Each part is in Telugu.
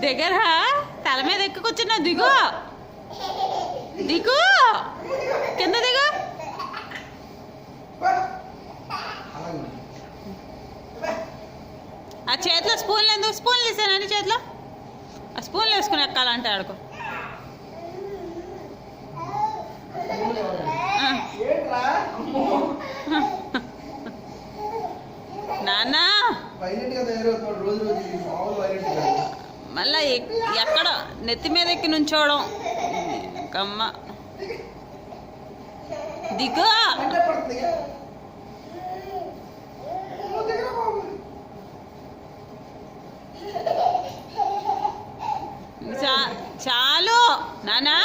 దగ్గర తల మీద ఎక్కి కూర్చున్నావు. దిగు దిగు, కింద దిగు. ఆ చేతిలో స్పూన్లు ఎందుకు? స్పూన్లు తీసానండి చేతిలో. ఆ స్పూన్లు వేసుకుని ఎక్కాలంటే ఆడుకో. నాన్న మళ్ళా ఎక్కడ నెత్తి మీద ఎక్కి నుంచోవడం. కమ్మ దిగు. చాలు నానా.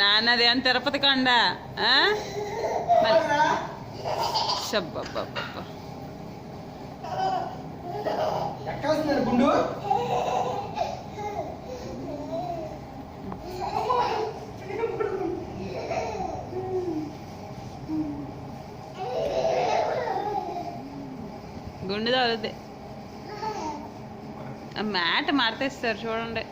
నాన్నది అని తిరుపతి కొండ. గుండు గుండు తగులుద్ది. మ్యాట్ మార్తేస్తారు చూడండి.